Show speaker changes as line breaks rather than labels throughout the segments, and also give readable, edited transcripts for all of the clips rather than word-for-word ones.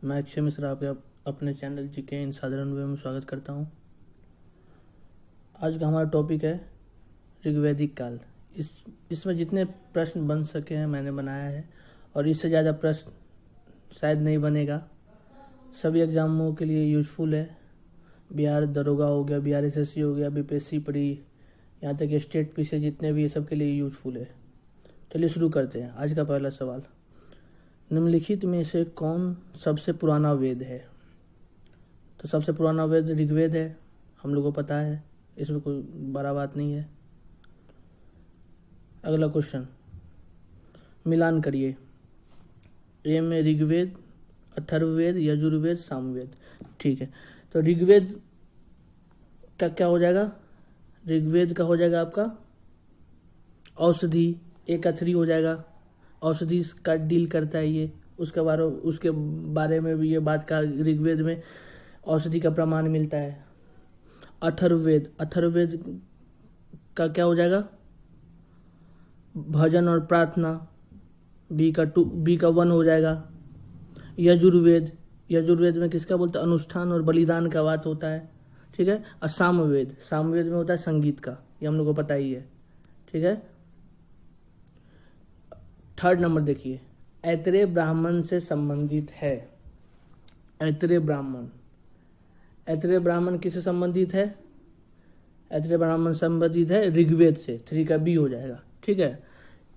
मैं अक्षय मिश्रा आपके अपने चैनल जीके इन साधारण वे में स्वागत करता हूं। आज का हमारा टॉपिक है ऋग्वैदिक काल। इसमें जितने प्रश्न बन सके हैं मैंने बनाया है, और इससे ज़्यादा प्रश्न शायद नहीं बनेगा। सभी एग्जामों के लिए यूजफुल है। बिहार दरोगा हो गया, बिहार एसएससी हो गया, बीपीएससी प्री, यहाँ तक स्टेट पीछे जितने भी ये सब के लिए यूजफुल है। चलिए शुरू करते हैं। आज का पहला सवाल, निम्नलिखित में से कौन सबसे पुराना वेद है? तो सबसे पुराना वेद ऋग्वेद है, हम लोगों को पता है, इसमें कोई बड़ा बात नहीं है। अगला क्वेश्चन, मिलान करिए। ए में ऋग्वेद, अथर्ववेद, यजुर्वेद, सामवेद। ठीक है, तो ऋग्वेद का क्या हो जाएगा? ऋग्वेद का हो जाएगा आपका औषधि, एक अथरी हो जाएगा। औषधि का डील करता है ये, उसके बारे में भी ये बात का ऋग्वेद में औषधि का प्रमाण मिलता है। अथर्ववेद, अथर्ववेद का क्या हो जाएगा? भजन और प्रार्थना, बी का 1 हो जाएगा। यजुर्वेद, यजुर्वेद में किसका बोलता है? अनुष्ठान और बलिदान का बात होता है। ठीक है। और सामवेद, सामवेद में होता है संगीत का, ये हम लोग को पता ही है। ठीक है। थर्ड नंबर देखिए, ऐतरेय ब्राह्मण से संबंधित है। ऐतरेय ब्राह्मण, ऐतरेय ब्राह्मण किससे संबंधित है? ऐतरेय ब्राह्मण संबंधित है ऋग्वेद से, 3 का बी हो जाएगा। ठीक है,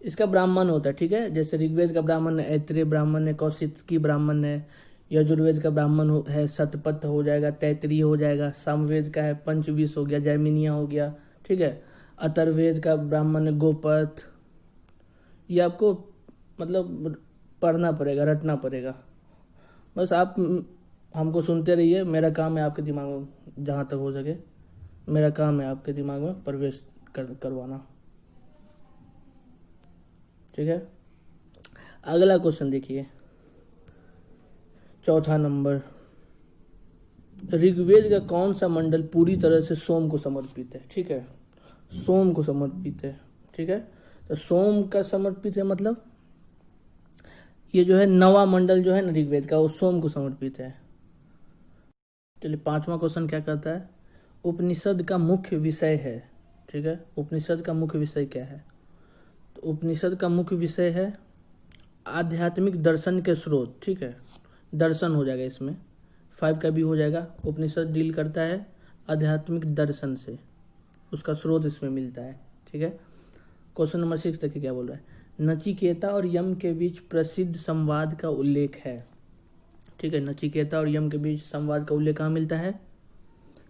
इसका ब्राह्मण होता है। ठीक है, जैसे ऋग्वेद का ब्राह्मण है ऐतरेय ब्राह्मण है, कौशिकी ब्राह्मण है। यजुर्वेद का ब्राह्मण है शतपथ हो जाएगा, तैतरीय हो जाएगा। सामवेद का है पंचविश हो गया, जैमिनिया हो गया। ठीक है, अथर्ववेद का ब्राह्मण है गोपथ। ये आपको मतलब पढ़ना पड़ेगा, रटना पड़ेगा। बस आप हमको सुनते रहिए। मेरा काम है आपके दिमाग में जहाँ तक हो सके, मेरा काम है आपके दिमाग में प्रवेश करवाना। ठीक है, अगला क्वेश्चन देखिए, चौथा नंबर, ऋग्वेद का कौन सा मंडल पूरी तरह से सोम को समर्पित है? ठीक है, सोम को समर्पित है। ठीक है, तो सोम का समर्पित है मतलब ये जो है 9वां मंडल जो है ना ऋग्वेद का, वो सोम को समर्पित है। चलिए 5वां क्वेश्चन क्या कहता है? उपनिषद का मुख्य विषय है। ठीक है, उपनिषद का मुख्य विषय क्या है? तो उपनिषद का मुख्य विषय है आध्यात्मिक दर्शन के स्रोत। ठीक है, दर्शन हो जाएगा इसमें, 5 का भी हो जाएगा। उपनिषद डील करता है आध्यात्मिक दर्शन से, उसका स्रोत इसमें मिलता है। ठीक है, क्वेश्चन नंबर 6 देखिए क्या बोल रहा है। नचिकेता और यम के बीच प्रसिद्ध संवाद का उल्लेख है। ठीक है, नचिकेता और यम के बीच संवाद का उल्लेख कहाँ मिलता है?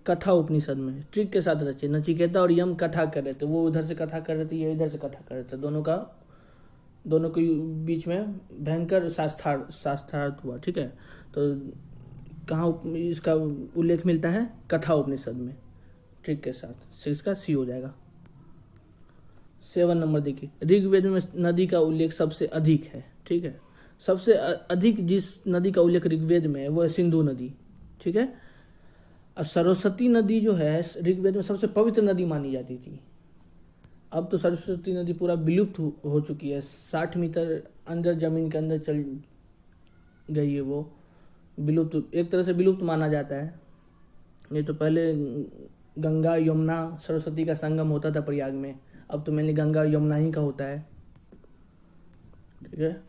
कथा उपनिषद में। ट्रिक के साथ रचिए, नचिकेता और यम कथा कर रहे थे, वो उधर से कथा कर रहे थे, ये इधर से कथा कर रहे थे, दोनों के बीच में भयंकर शास्त्रार्थ हुआ। ठीक है, तो कहाँ इसका उल्लेख मिलता है? कथा उपनिषद में, ट्रिक के साथ। 6 का सी हो जाएगा। 7 नंबर देखिए, ऋग्वेद में नदी का उल्लेख सबसे अधिक है। ठीक है, सबसे अधिक जिस नदी का उल्लेख ऋग्वेद में है वो है सिंधु नदी। ठीक है, अब सरस्वती नदी जो है ऋग्वेद में सबसे पवित्र नदी मानी जाती थी। अब तो सरस्वती नदी पूरा विलुप्त हो चुकी है, 60 मीटर अंदर जमीन के अंदर चल गई है, वो विलुप्त, एक तरह से विलुप्त माना जाता है। ये तो पहले गंगा यमुना सरस्वती का संगम होता था प्रयाग में, अब तो मैंने गंगा यमुना ही का होता है। ठीक है,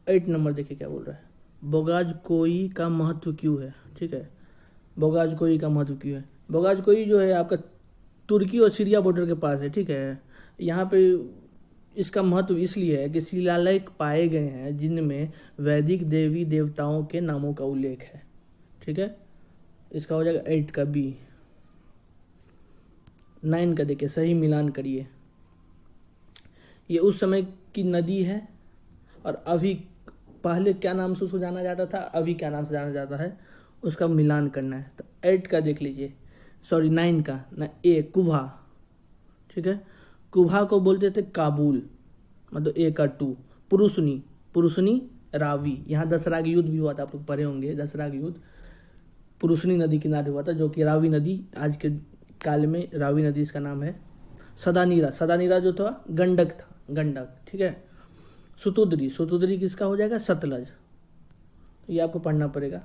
8 नंबर देखिए क्या बोल रहा है। बोगाजकोई का महत्व क्यों है? ठीक है, बोगाजकोई का महत्व क्यों है? बोगाजकोई जो है आपका तुर्की और सीरिया बॉर्डर के पास है। ठीक है, यहाँ पे इसका महत्व इसलिए है कि शिलालेख पाए गए हैं जिनमें वैदिक देवी देवताओं के नामों का उल्लेख है। ठीक है, इसका हो जाएगा 8 का बी। 9 का देखिए, सही मिलान करिए। ये उस समय की नदी है और अभी, पहले क्या नाम से उसको जाना जाता था, अभी क्या नाम से जाना जाता है, उसका मिलान करना है। तो 8 का देख लीजिए, सॉरी 9 का ना, ए कुभा। ठीक है, कुभा को बोलते थे काबुल, मतलब ए का 2। पुरुषनी, पुरुषनी रावी, यहाँ दसराग युद्ध भी हुआ था, आप लोग पढ़े होंगे दसराग युद्ध, पुरुषनी नदी किनारे हुआ था, जो कि रावी नदी आज के काल में रावी नदी इसका नाम है। सदानीरा, सदानीरा जो था गंडक था, गंडक। ठीक है, सुतुद्री, सुतुद्री किसका हो जाएगा? सतलज। ये आपको पढ़ना पड़ेगा,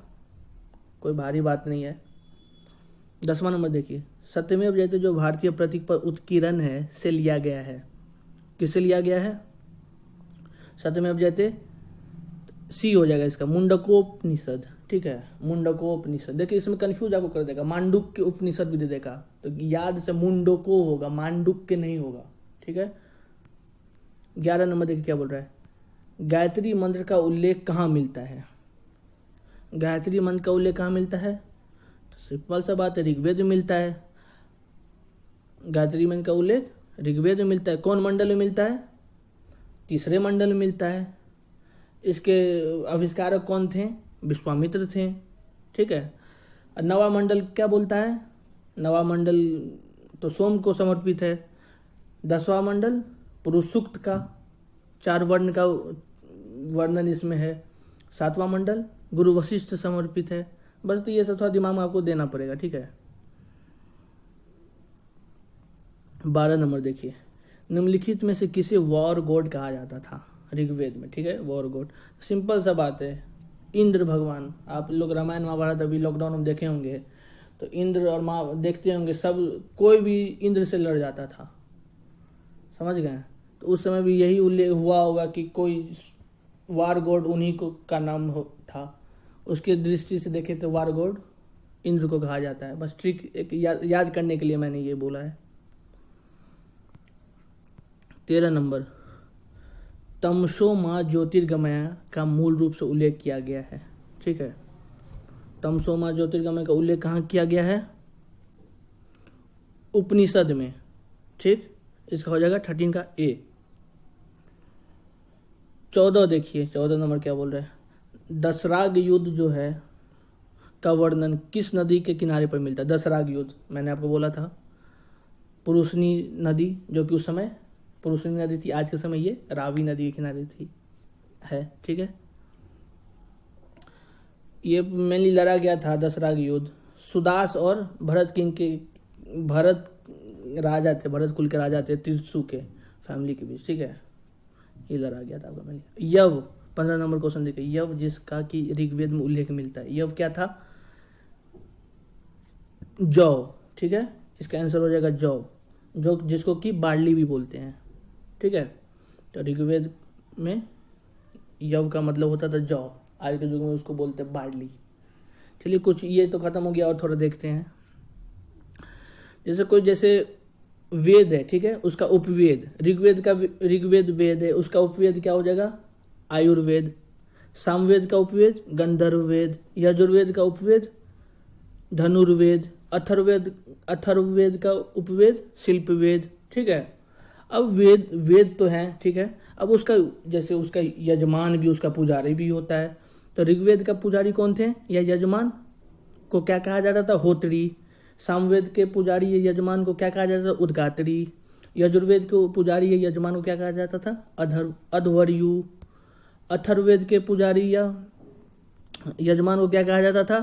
कोई भारी बात नहीं है। 10वां नंबर देखिए, सत्यमेव जयते जो भारतीय प्रतीक पर उत्कीर्ण है से लिया गया है। किससे लिया गया है? सत्यमेव जयते सी हो जाएगा इसका, मुंडकोपनिषद। ठीक है, मुंडकोपनिषद। देखिए इसमें कंफ्यूज आपको कर देगा, मांडुक के उपनिषद भी दे देगा, तो याद से मुंडको होगा, मांडुक के नहीं होगा। ठीक है। 11 नंबर देखिए क्या बोल रहा है, गायत्री मंत्र का उल्लेख कहाँ मिलता है? गायत्री मंत्र का उल्लेख कहाँ मिलता है? तो सिंपल सा बात है, ऋग्वेद में मिलता है। गायत्री मंत्र का उल्लेख ऋग्वेद में मिलता है। कौन मंडल में मिलता है? तीसरे मंडल में मिलता है। इसके आविष्कारक कौन थे? विश्वामित्र थे। ठीक है। नवा मंडल क्या बोलता है? नवा मंडल तो सोम को समर्पित है। 10वां मंडल पुरुष सूक्त का 4 वर्ण का वर्णन इसमें है। 7वां मंडल गुरु वशिष्ठ से समर्पित है। बस तो ये सब थोड़ा दिमाग में आपको देना पड़ेगा। ठीक है। 12 नंबर देखिए, निम्नलिखित में से किसे वॉर गॉड कहा जाता था ऋग्वेद में? ठीक है, वॉर गॉड। सिंपल सा बात है, इंद्र भगवान। आप लोग रामायण महाभारत अभी लॉकडाउन में देखे होंगे, तो इंद्र और माँ देखते होंगे, सब कोई भी इंद्र से लड़ जाता था, समझ गए? तो उस समय भी यही उल्लेख हुआ होगा कि कोई वार गॉड उन्हीं को का नाम था। उसके दृष्टि से देखे तो वार गॉड इंद्र को कहा जाता है। बस ट्रिक एक याद करने के लिए मैंने ये बोला है। 13 नंबर, तमसो माँ ज्योतिर्गमय का मूल रूप से उल्लेख किया गया है। ठीक है, तमसो माँ ज्योतिर्गमय का उल्लेख कहाँ किया गया है? उपनिषद में। ठीक, इसका हो जाएगा 13 का ए। 14 देखिए, 14 नंबर क्या बोल रहे हैं, दशराग युद्ध जो है का वर्णन किस नदी के किनारे पर मिलता है? दशराग युद्ध मैंने आपको बोला था, पुरुषनी नदी, जो कि उस समय पुरुषनी नदी थी, आज के समय ये रावी नदी के किनारे थी है। ठीक है, ये मेनली लड़ा गया था दशराग युद्ध सुदास और भरत किंग के, भरत राजा थे, भरत कुल के राजा थे, त्रिशु के फैमिली के बीच। ठीक है, ये लड़ा गया था आपका मेनली। यव 15 नंबर क्वेश्चन देखिए, यव जिसका कि ऋग्वेद में उल्लेख मिलता है, यव क्या था? जौ। ठीक है, इसका आंसर हो जाएगा जौ, जो जिसको कि बार्ली भी बोलते हैं। ठीक है, तो ऋग्वेद में यव का मतलब होता था जौ, आज के युग में उसको बोलते हैं बार्ली। चलिए, कुछ ये तो खत्म हो गया, और थोड़ा देखते हैं। जैसे वेद है, ठीक है, उसका उपवेद, ऋग्वेद का ऋग्वेद वेद है, उसका उपवेद क्या हो जाएगा? आयुर्वेद। सामवेद का उपवेद गंधर्ववेद। यजुर्वेद का उपवेद धनुर्वेद। अथर्ववेद का उपवेद शिल्पवेद। ठीक है, अब वेद तो है, ठीक है, अब उसका जैसे उसका यजमान भी, उसका पुजारी भी होता है। तो ऋग्वेद का पुजारी कौन थे या यजमान को क्या कहा जाता था? होत्री। सामवेद के पुजारी या यजमान को क्या कहा जाता था? उद्गात्री। यजुर्वेद के पुजारी या यजमान को क्या कहा जाता था? अध्वर्यु। अथर्ववेद के पुजारी या यजमान को क्या कहा जाता था?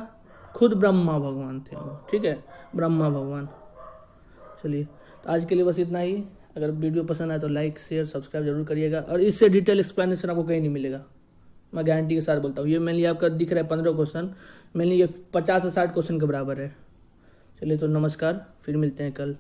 खुद ब्रह्मा भगवान थे वो। ठीक है, ब्रह्मा भगवान। चलिए, तो आज के लिए बस इतना ही। अगर वीडियो पसंद आए तो लाइक शेयर सब्सक्राइब जरूर करिएगा, और इससे डिटेल एक्सप्लेनेशन आपको कहीं नहीं मिलेगा, मैं गारंटी के साथ बोलता हूँ। ये मेनली आपका दिख रहा है 15 क्वेश्चन, मेनली ये 50 से 60 क्वेश्चन के बराबर है। चलिए, तो नमस्कार, फिर मिलते हैं कल।